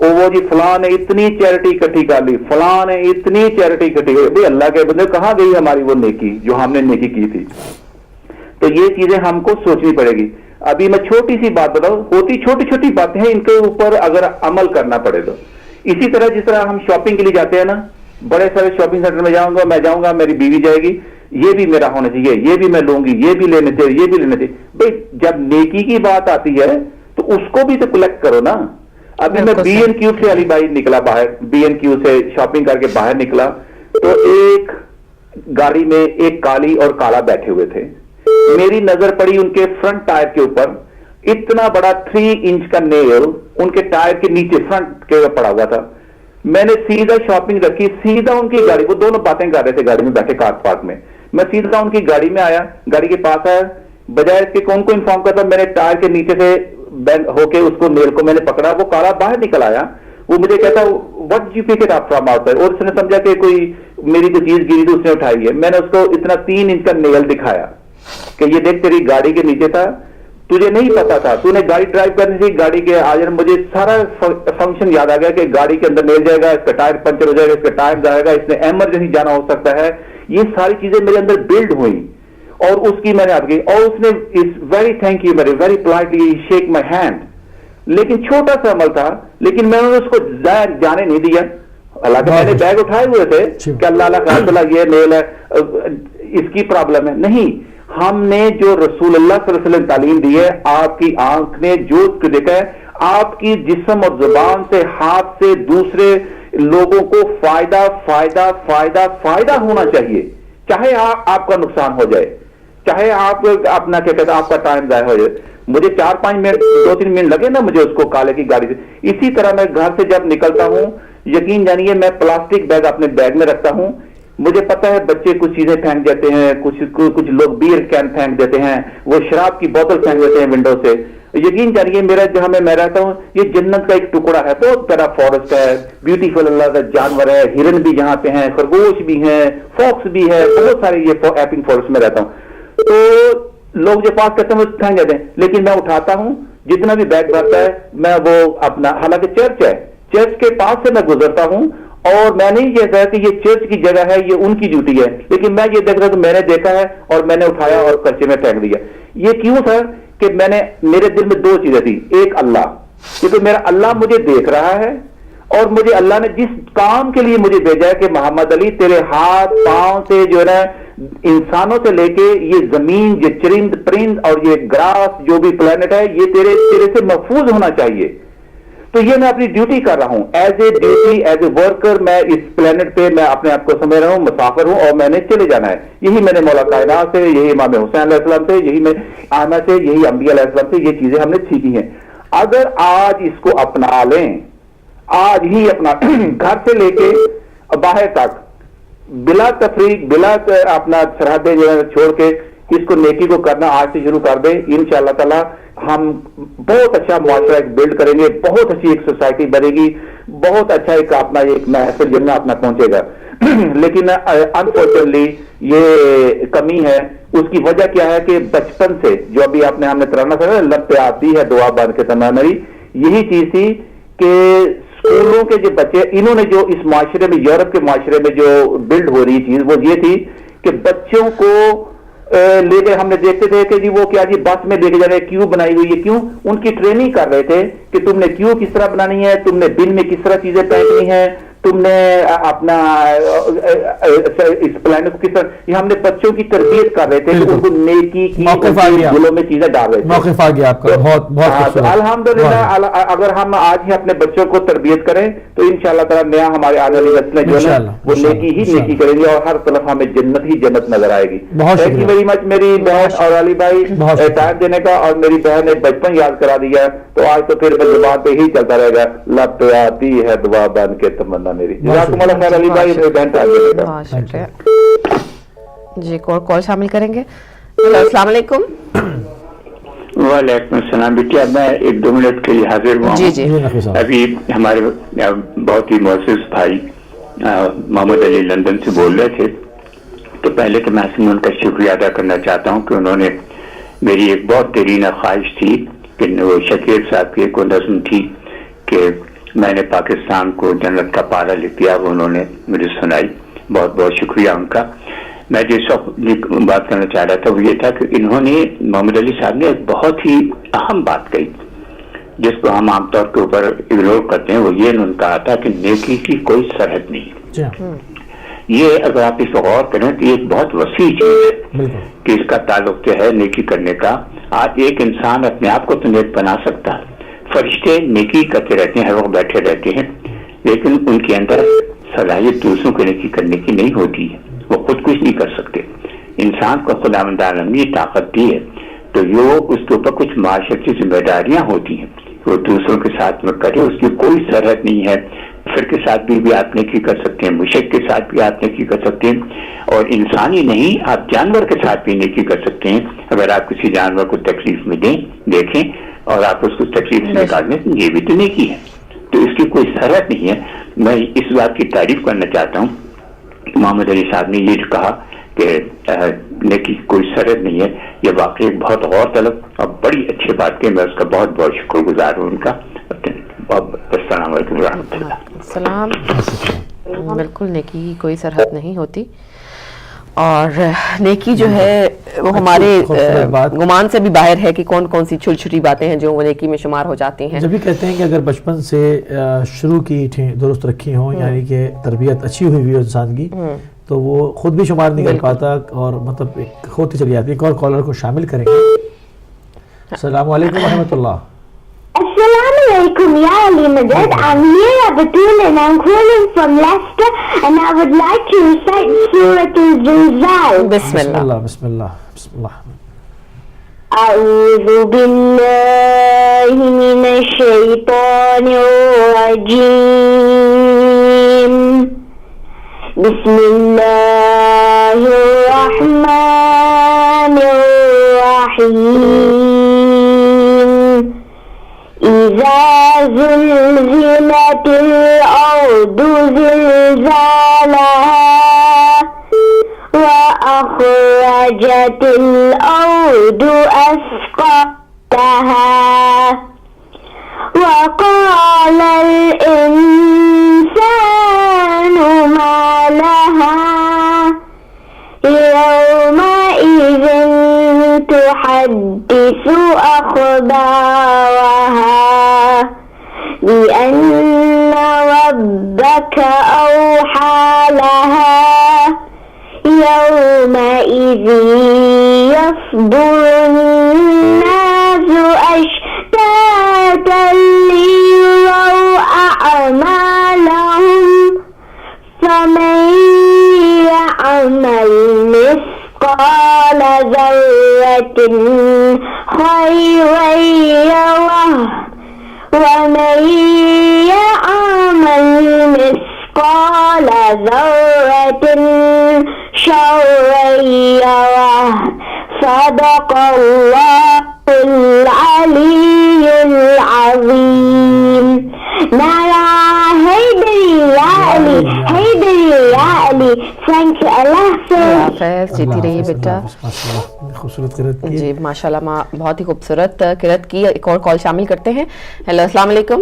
وہ جی فلاں نے اتنی چیریٹی اکٹھی کر لی, فلاں نے اتنی چیریٹی اکٹھی کر لی. بھائی اللہ کے بندے کہاں گئی ہماری وہ نیکی جو ہم نے نیکی کی تھی؟ تو یہ چیزیں ہم کو سوچنی پڑے گی. ابھی میں چھوٹی سی بات بتاؤں, ہوتی چھوٹی چھوٹی باتیں ہیں, ان کے اوپر اگر عمل کرنا پڑے تو. اسی طرح جس طرح ہم شاپنگ کے لیے جاتے ہیں نا, بڑے سارے شاپنگ سینٹر میں جاؤں گا, میں جاؤں گا, میری بیوی جائے گی, یہ بھی میرا ہونا چاہیے, یہ بھی میں لوں گی, یہ بھی لینے چاہیے, یہ بھی لینا چاہیے. بھائی جب نیکی کی بات آتی ہے تو اس کو بھی تو کلیکٹ کرو نا. ابھی میں بی این کیو سے علی بھائی نکلا باہر, بی این کیو سے شاپنگ کر کے باہر نکلا تو ایک گاڑی میں ایک کالی اور کالا بیٹھے ہوئے تھے. میری نظر پڑی ان کے فرنٹ ٹائر کے اوپر, اتنا بڑا 3 انچ کا نیل ان کے ٹائر کے نیچے فرنٹ کے پڑا ہوا تھا. میں نے سیدھا شاپنگ رکھی, سیدھا ان کی گاڑی, وہ دونوں باتیں کر رہے تھے گاڑی میں بیٹھے کار پارک میں, میں سیدھا ان کی گاڑی میں آیا, گاڑی کے پاس آیا, بجائے اس کے کون کو انفارم کرتا, میں نے ٹائر کے نیچے سے بینڈ ہو کے اس کو نیل کو میں نے پکڑا, وہ کالا باہر نکل آیا. وہ مجھے کہتا what you pick it up from out side, اور اس نے سمجھا کہ کوئی میری کوئی چیز گری تو اس نے اٹھائی ہے. میں نے اس کو اتنا 3 انچ کا نیل دکھایا کہ یہ دیکھ تیری گاڑی کے نیچے تھا, تجھے نہیں پتا تھا, تو نے گاڑی ڈرائیو کرنی تھی, گاڑی کے آج مجھے سارا فنکشن یاد آ گیا کہ گاڑی کے اندر نیل جائے گا, اس کا ٹائر پنچر ہو جائے گا, اس کا ٹائر جائے گا, اس نے ایمرجنسی جانا ہو سکتا ہے. یہ ساری چیزیں میرے اندر بلڈ ہوئی اور اس کی میں نے آپ کی, اور اس نے very thank you, very politely shake my hand. لیکن چھوٹا سا عمل تھا, لیکن میں نے اس کو جانے نہیں دیا. حالانکہ میں نے بیگ اٹھائے ہوئے تھے کہ اللہ یہ نیل ہے, اس کی پرابلم ہے. نہیں, ہم نے جو رسول اللہ صلی اللہ علیہ وسلم تعلیم دی ہے, آپ کی آنکھ نے جو دیکھا ہے, آپ کی جسم اور زبان سے, ہاتھ سے دوسرے لوگوں کو فائدہ فائدہ فائدہ فائدہ ہونا چاہیے, چاہے آپ کا نقصان ہو جائے, چاہے آپ اپنا کیا کہتے ہیں آپ کا ٹائم ضائع ہو جائے. مجھے 4-5 منٹ 2-3 منٹ لگے نا مجھے اس کو کالے کی گاڑی سے. اسی طرح میں گھر سے جب نکلتا ہوں, یقین جانیے میں پلاسٹک بیگ اپنے بیگ میں رکھتا ہوں. مجھے پتا ہے بچے کچھ چیزیں پھینک دیتے ہیں, کچھ لوگ بیئر کین پھینک دیتے ہیں, وہ شراب کی بوتل پھینک دیتے ہیں ونڈو سے. یقین جانیے میرا جہاں میں رہتا ہوں یہ جنت کا ایک ٹکڑا ہے, بہت بڑا فارسٹ ہے, بیوٹیفل اللہ کا جانور ہے, ہرن بھی یہاں پہ ہیں, خرگوش بھی ہیں, فاکس بھی ہے, بہت سارے یہ ایپنگ فارسٹ میں رہتا ہوں. تو لوگ جو پاس کرتے ہیں وہ پھینک دیتے ہیں, لیکن میں اٹھاتا ہوں جتنا بھی بیگ بھرتا ہے میں وہ اپنا, حالانکہ چرچ ہے, چرچ کے پاس سے میں گزرتا ہوں اور میں نہیں یہ کہا کہ یہ چرچ کی جگہ ہے, یہ ان کی ڈیوٹی ہے, لیکن میں یہ دیکھ رہا کہ میں نے دیکھا ہے اور میں نے اٹھایا اور کچے میں پھینک دیا. یہ کیوں تھا کہ میں نے, میرے دل میں 2 چیزیں تھی, ایک اللہ, کیونکہ میرا اللہ مجھے دیکھ رہا ہے اور مجھے اللہ نے جس کام کے لیے مجھے بھیجا ہے کہ محمد علی تیرے ہاتھ پاؤں سے جو ہے نا انسانوں سے لے کے یہ زمین, یہ چرند پرند اور یہ گراس جو بھی پلانٹ ہے, یہ تیرے سے محفوظ ہونا چاہیے. تو یہ میں اپنی ڈیوٹی کر رہا ہوں, as a duty, as a worker, میں اس پلانٹ پہ میں اپنے آپ کو سمجھ رہا ہوں, مسافر ہوں اور میں نے چلے جانا ہے. یہی میں نے مولا کائنات سے, یہی امام حسین علیہ السلام سے, یہی میں آمنہ سے, یہی انبیاء علیہ السلام سے یہ چیزیں ہم نے سیکھی ہیں. اگر آج اس کو اپنا لیں, آج ہی اپنا گھر سے لے کے باہر تک بلا تفریق, بلا اپنا سرحدیں جو ہے چھوڑ کے اس کو نیکی کو کرنا آج سے شروع کر دیں, انشاءاللہ تعالی ہم بہت اچھا معاشرہ ایک بلڈ کریں گے, بہت اچھی ایک سوسائٹی بنے گی, بہت اچھا ایک اپنا ایک محفل جنہ اپنا پہنچے گا. لیکن انفارچونیٹلی یہ کمی ہے. اس کی وجہ کیا ہے کہ بچپن سے جو ابھی ہم نے ترانہ سنا, لب پہ آتی ہے دعا بن کے تمنا, یہی چیز تھی کہ اسکولوں کے جو بچے, انہوں نے جو اس معاشرے میں, یورپ کے معاشرے میں جو بلڈ ہو رہی چیز وہ یہ تھی کہ بچوں کو لے کے ہم نے دیکھتے تھے کہ جی وہ کیا جی بس میں لے کے جا رہے, کیوں بنائی ہوئی ہے, کیوں ان کی ٹریننگ کر رہے تھے کہ تم نے کیوں کس طرح بنانی ہے, تم نے دن میں کس طرح چیزیں پہننی ہے, تم نے اپنا اس پلانٹ کو کس طرح, یہ ہم نے بچوں کی تربیت کر رہے تھے, ان کو نیکی کی دلوں میں چیزیں ڈال رہے تھے. موقف آ گیا آپ کا, بہت بہت الحمدللہ. اگر ہم آج ہی اپنے بچوں کو تربیت کریں تو انشاءاللہ تعالی نیا ہمارے آنے والی نسلیں جو ہے وہ نیکی ہی نیکی کریں گے اور ہر طرف ہمیں جنت ہی جنت نظر آئے گی. تھینک یو ویری مچ میری بہن اور علی بھائی ٹائم دینے کا, اور میری بہن نے بچپن یاد کرا دیا, تو آج تو پھر زبان پہ ہی چلتا رہے گا, لب پہ آتی ہے دعا بن کے تمنا میری. جزاکم اللہ خیر علی بھائی, میری بہن ٹائم دینے کا. شکریہ جی. کال شامل کریں گے. السلام علیکم. وعلیکم السلام. بیٹی اب میں 1-2 منٹ کے لیے حاضر ہوا ہوں. جی. ابھی ہمارے بہت ہی معزز بھائی محمد علی لندن سے بول رہے تھے, تو پہلے تو میں ان کا شکریہ ادا کرنا چاہتا ہوں کہ انہوں نے, میری ایک بہت دیرینہ خواہش تھی کہ وہ شکیل صاحب کی ایک نظم تھی کہ میں نے پاکستان کو جنت کا پارا لکھ دیا، وہ انہوں نے مجھے سنائی، بہت بہت شکریہ ان کا۔ میں جس وقت بات کرنا چاہ رہا تھا وہ یہ تھا کہ انہوں نے، محمد علی صاحب نے ایک بہت ہی اہم بات کہی جس کو ہم عام طور کے اوپر اگنور کرتے ہیں، وہ یہ انہوں نے کہا تھا کہ نیکی کی کوئی سرحد نہیں۔ یہ اگر آپ اس کو غور کریں تو یہ ایک بہت وسیع چیز ہے کہ اس کا تعلق جو ہے نیکی کرنے کا۔ آج ایک انسان اپنے آپ کو تو نیک بنا سکتا ہے، فرشتے نیکی کرتے رہتے ہیں، ہر وقت بیٹھے رہتے ہیں، لیکن ان کے اندر صلاحیت دوسروں کو نیکی کرنے کی نہیں ہوتی ہے، وہ خود کچھ نہیں کر سکتے۔ انسان کو خداوند عالم نے طاقت دی ہے تو یہ اس کے اوپر کچھ معاشرتی ذمہ داریاں ہوتی ہیں، وہ دوسروں کے ساتھ میں کرے، اس کی کوئی سرحد نہیں ہے۔ پھر کے ساتھ بھی آپ نیکی کر سکتے ہیں، مشرک کے ساتھ بھی آپ نیکی کر سکتے ہیں، اور انسانی نہیں، آپ جانور کے ساتھ بھی نیکی کر سکتے ہیں۔ اگر آپ کسی جانور کو تکلیف میں دیکھیں اور آپ اس کو تکلیف سے نکال دیں، یہ بھی تو نیکی ہے، تو اس کی کوئی سرحد نہیں ہے۔ میں اس بات کی تعریف کرنا چاہتا ہوں، محمد علی صاحب نے یہ کہا کہ نیکی کی کوئی سرحد نہیں ہے، یہ واقعی بہت غور طلب اور بڑی اچھی بات کی، میں اس کا بہت بہت شکر گزار ہوں ان کا۔ السلام علیکم ورحمۃ اللہ۔ السلام۔ بالکل نیکی کی کوئی سرحد نہیں ہوتی، اور نیکی جو ہے وہ ہمارے گمان سے بھی باہر ہے کہ کون کون سی چھوٹی چھوٹی باتیں ہیں جو وہ نیکی میں شمار ہو جاتی ہیں۔ جب بھی کہتے ہیں کہ اگر بچپن سے شروع کی درست رکھی ہوں، یعنی کہ تربیت اچھی ہوئی ہو انسان کی، تو وہ خود بھی شمار نہیں کر پاتا، اور مطلب ہوتی چلی جاتی ہے۔ ایک اور کالر کو شامل کریں گے۔ السلام علیکم ورحمۃ اللہ۔ Assalamu alaikum, Ya Ali Madad. I'm Mira Batul and I'm calling from Leicester, and I would like to recite Surah Al-Zilzal. Bismillah. بسم اللہ بسم اللہ۔ أعوذ بالله من الشيطان الرجيم. بسم الله الرحمن الرحيم. إذا زلزلت الأرض زلزالها وأخرجت الأرض أثقالها وقال الإنسان ما لها يومئذ تحدث أخبارها بأن ربك أوحى لها يومئذ يصدر الناس أشتاتا ليروا أعمالهم فمن يعمل مثقال ذرة خيرا يره ومن يعمل مثقال ذرة شرا يره صدق الله العلي العظيم. Nara Haydari Ya Ali, Haydari Ya Ali. Thank you Allah sir. حافظ، جیتی رہیے بیٹا۔ خوبصورت قرأت کی۔ جی ماشاءاللہ، بہت ہی خوبصورت قرأت کی۔ ایک اور کال شامل کرتے ہیں۔ ہیلو، السلام علیکم۔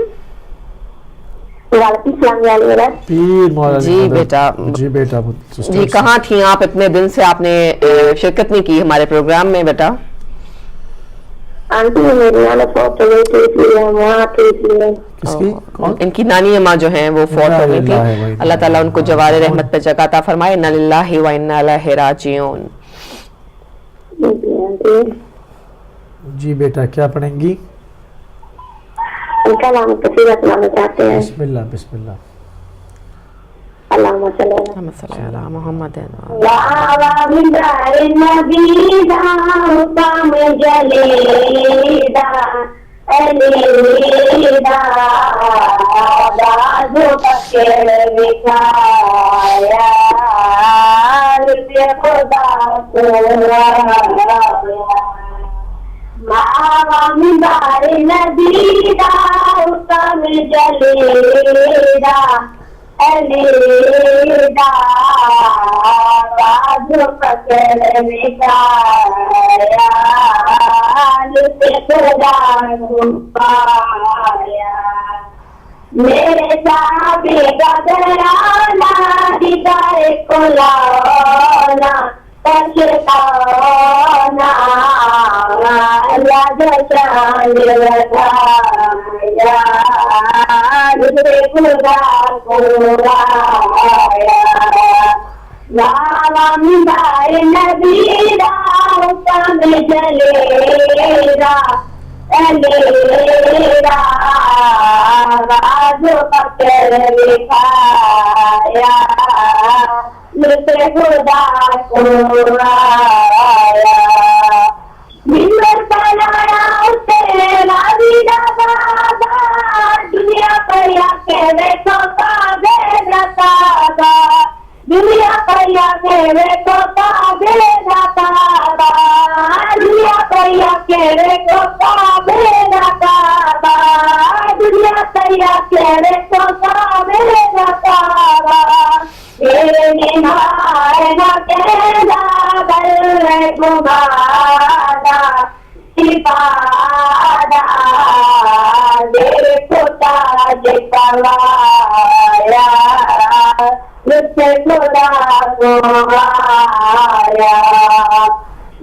وعلیکم السلام یا علی ولد۔ پیر مولانا جی بیٹا، جی بیٹا جی کہاں تھیں آپ؟ اتنے دن سے آپ نے شرکت نہیں کی ہمارے پروگرام میں بیٹا۔ آنٹی میری نانا فوت ہو گئی تھی، اس لیے ہم وہاں تھے، اس لیے کس کی؟ کون؟ ان کی نانی اماں جو ہیں وہ فوت ہو گئی تھی۔ اللہ تعالیٰ ان کو جوار رحمت پہ جگہ عطا فرمائے۔ انا للہ و انا الیہ راجعون۔ جی بیٹا کیا پڑھیں گی؟ ان کا نام کثیرہ سنانا چاہتے ہیں۔ بسم اللہ بسم اللہ۔ اللہم صلی اللہ اللہم صلی علی محمد۔ لاوا مندار نبی دا حکم جلیدا علیدا بازو پکڑ بکھایا لطف خدا کو لاوا مندار نبی دا حکم جلیدا علیدا بازو پکڑ بکھایا لطف خدا کو پایا میرے صحابی کا گھرانہ دیدار کو لانا پچھتانا اللہ جو شان بتایا جسے خدا کو آیا راوا مندار نبی راہ کم جلیرا علیرا بازو پکڑ لکھایا لطف خدا کو آیا ممبر بنایا اسے راوی بابا دنیا پر یا کے دیکھو کعبے رکھا دنیا پر یا کے دیکھو کعبے رکھا دنیا پر یا کے دیکھو کعبے رکھا دنیا پر یا کے دیکھو کعبے رکھا تیرے نہائے نہ کہنا بل گمانا سپانا دیکھو تاج کوایا لطف خدا کو آیا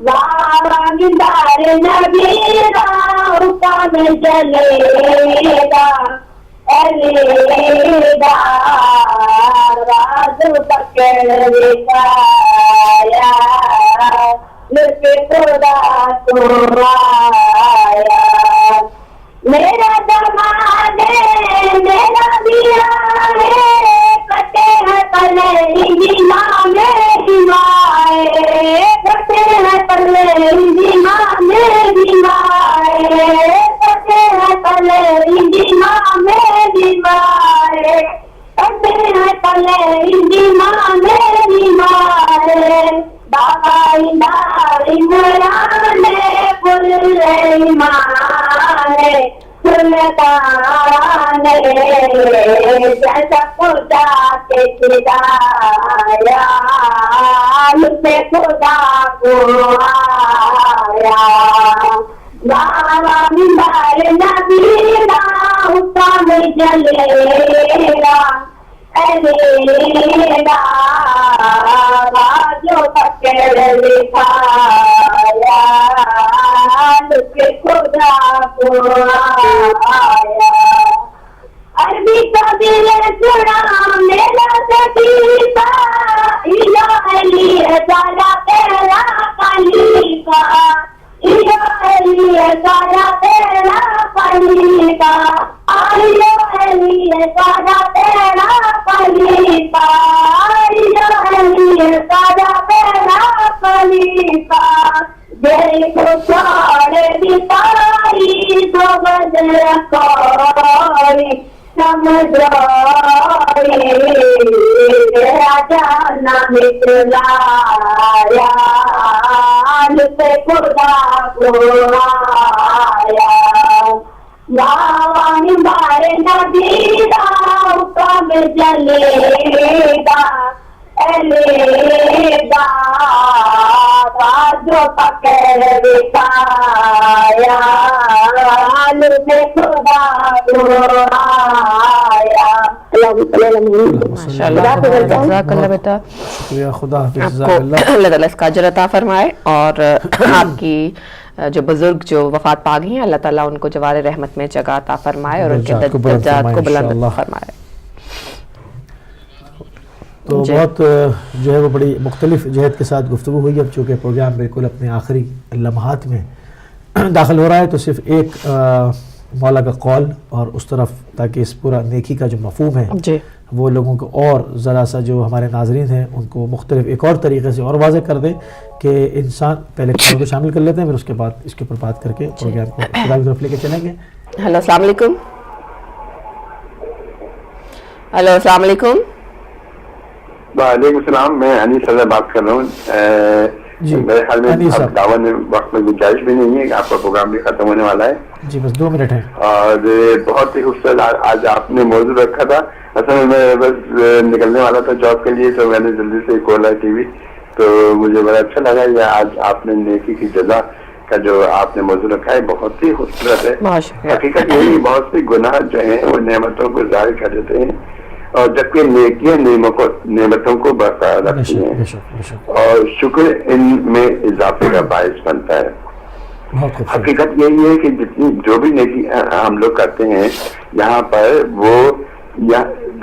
واہ مندار نبی راہ کم جلیگا علیگا بازو پکڑ لکھایا لطف خدا کو آیا میرا دماد میرا دیا ہے کٹے ہیں پلے امام بیمائے کٹے ہیں پلے امام بیمائے کٹے ہیں پلے امام بیمائے کٹے ہیں پلے امام بیمائے بابا عمران پل ایمان سلطان جیسا خدا کے خدایا لطف خدا کو آیا بابا ممبر نبی راہ کم جلیگا علیگا بازو پکڑ لکھایا لطف خدا کو آیا عربی قبیل سنا میرا صدیقہ الہی سارا تیرا خلیفہ الہی سارا تیرا خلیفہ الہی سارا تیرا خلیفہ الہی سارا تیرا خلیفہ دیکھو چھوڑ دکھائی تو بدل کوئی سمجھوئی تیرا جانا مٹلایا لطف خدا کو آیا واہ ممبر نبی راہ کم جلیگا علیگا بازو پکڑ لکھایا لطف خدا کو آیا ماشاء اللہ جزاک اللہ بیٹا شکریہ خدا حافظ آپ جزاک کو اللہ اللہ تعالیٰ اس کا اجر عطا فرمائے اور آپ کی جو بزرگ جو وفات پا گئی ہیں اللہ تعالیٰ ان کو جوار رحمت میں جگہ عطا فرمائے اور ان کے درجات کو بلند فرمائے. تو بہت جو ہے وہ بڑی مختلف جہت کے ساتھ گفتگو ہوئی. اب چونکہ پروگرام بالکل اپنے آخری لمحات میں داخل ہو رہا ہے تو صرف ایک مولا کا قول اور اس طرف تاکہ اس پورا نیکی کا جو مفہوم ہے جی وہ لوگوں کو اور ذرا سا جو ہمارے ناظرین ہیں ان کو مختلف ایک اور طریقے سے اور واضح کر دیں کہ انسان پہلے کام کو شامل کر لیتے ہیں پھر اس کے بعد اس کے اوپر بات کر کے پروگرام کو خدا کی طرف لے کے چلیں گے. ہلو السلام علیکم. ہلو السلام علیکم. وعلیکم السلام. میں انیس صاحب بات کر رہا ہوں. میرے خیال میں دعوت میں وقت میں گنجائش بھی نہیں ہے, آپ کا پروگرام بھی ختم ہونے والا ہے. جی بس 2 منٹ ہیں. اور بہت ہی خوبصورت آج آپ نے موضوع رکھا تھا. اصل میں بس نکلنے والا تھا جاب کے لیے تو میں نے جلدی سے کھولا ٹی وی, تو مجھے بڑا اچھا لگا. یہ آج آپ نے نیکی کی جزا کا جو آپ نے موضوع رکھا ہے بہت ہی خوبصورت ہے. بہت شکریہ. حقیقت یہی بہت سی گناہ جو ہیں وہ نعمتوں کو ظاہر کر دیتے ہیں اور جبکہ نیکیاں نعمتوں کو برقرار رکھتی ہیں اور شکر ان میں اضافے کا باعث بنتا ہے. حقیقت یہی ہے کہ جتنی جو بھی نیکی ہم لوگ کرتے ہیں یہاں پر وہ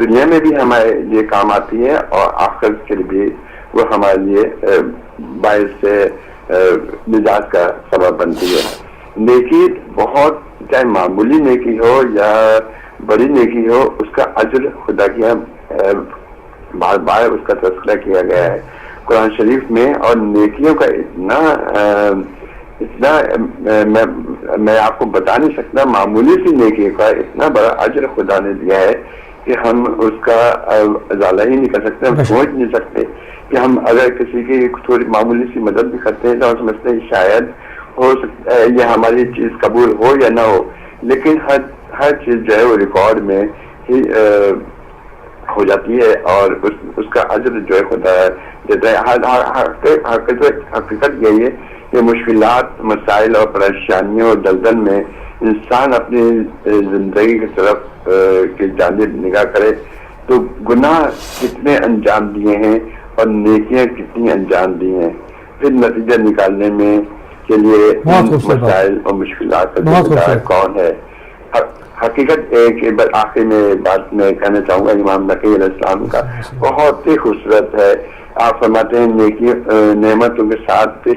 دنیا میں بھی ہمارے لیے کام آتی ہے اور آخرت کے لیے بھی وہ ہمارے لیے باعث نجات کا سبب بنتی ہے. نیکی بہت چاہے معمولی نیکی ہو یا بڑی نیکی ہو اس کا اجر خدا کی بار بار اس کا تذکرہ کیا گیا ہے قرآن شریف میں. اور نیکیوں کا اتنا میں آپ کو بتا نہیں سکتا. معمولی سی نیکی کا اتنا بڑا اجر خدا نے دیا ہے کہ ہم اس کا ازالہ ہی نہیں کر سکتے. ہم سوچ نہیں سکتے کہ ہم اگر کسی کی تھوڑی معمولی سی مدد بھی کرتے ہیں تو ہم سمجھتے ہیں شاید ہو سکتا ہے یہ ہماری چیز قبول ہو یا نہ ہو, لیکن ہر چیز جو ہے وہ ریکارڈ میں ہی ہو جاتی ہے اور اس کا اجر جو ہے خدا دیتا ہے. حقیقت یہی ہے کہ مشکلات, مسائل اور پریشانیوں اور دلدل میں انسان اپنی زندگی کی طرف کی جانب نگاہ کرے تو گناہ کتنے انجام دیے ہیں اور نیکیاں کتنی انجام دی ہیں, پھر نتیجہ نکالنے میں کے لیے مسائل اور مشکلات کا ذمہ دار کون ہے. حقیقت ایک آخر میں بات میں کہنا چاہوں گا امام نقی علیہ السلام کا بہت ہی خوبصورت ہے. آپ فرماتے ہیں نیکی نعمتوں کے ساتھ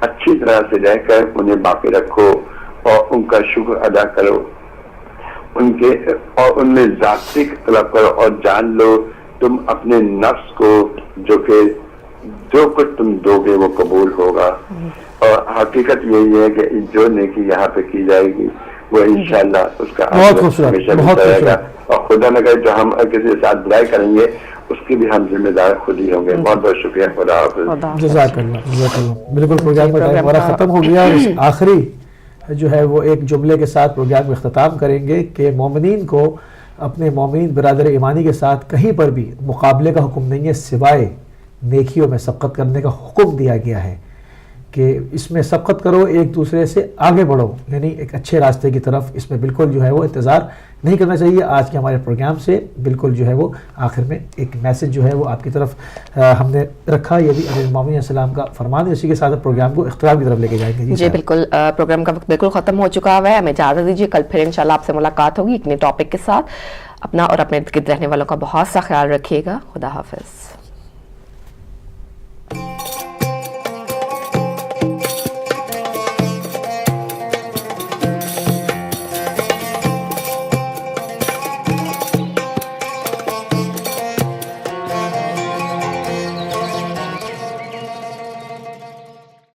اچھی طرح سے رہ کر انہیں باقی رکھو اور ان کا شکر ادا کرو, ان کے اور ان میں ذاتی طلب کرو اور جان لو تم اپنے نفس کو جو کچھ تم دو گے وہ قبول ہوگا. اور حقیقت یہی ہے کہ جو نیکی یہاں پہ کی جائے گی وہ انشاءاللہ اس کا ہمیشہ رہے گا اور خدا نہ کرے جو ہم کسی کے ساتھ برائی کریں گے اس کی بھی ہم ذمہ دار خود ہی ہوں گے. بہت بہت شکریہ. خدا حافظ. جزاک اللہ. بالکل پروگرام کا ٹائم ہمارا ختم ہو گیا. آخری جو ہے وہ ایک جملے کے ساتھ پروگرام میں اختتام کریں گے کہ مومنین کو اپنے مومنین برادر ایمانی کے ساتھ کہیں پر بھی مقابلے کا حکم نہیں ہے سوائے نیکیوں میں سبقت کرنے کا حکم دیا گیا ہے کہ اس میں سبقت کرو, ایک دوسرے سے آگے بڑھو, یعنی ایک اچھے راستے کی طرف. اس میں بالکل جو ہے وہ انتظار نہیں کرنا چاہیے. آج کے ہمارے پروگرام سے بالکل جو ہے وہ آخر میں ایک میسج جو ہے وہ آپ کی طرف ہم نے رکھا. یہ بھی امیر المومنین السلام کا فرمان ہے. اسی کے ساتھ پروگرام کو اختتام کی طرف لے کے جائیں گے. جی بالکل, پروگرام کا وقت بالکل ختم ہو چکا ہوا ہے. ہمیں اجازت دیجیے, کل پھر انشاءاللہ آپ سے ملاقات ہوگی ایک نئے ٹاپک کے ساتھ. اپنا اور اپنے ارد گرد رہنے والوں کا بہت سا خیال رکھیے گا. خدا حافظ.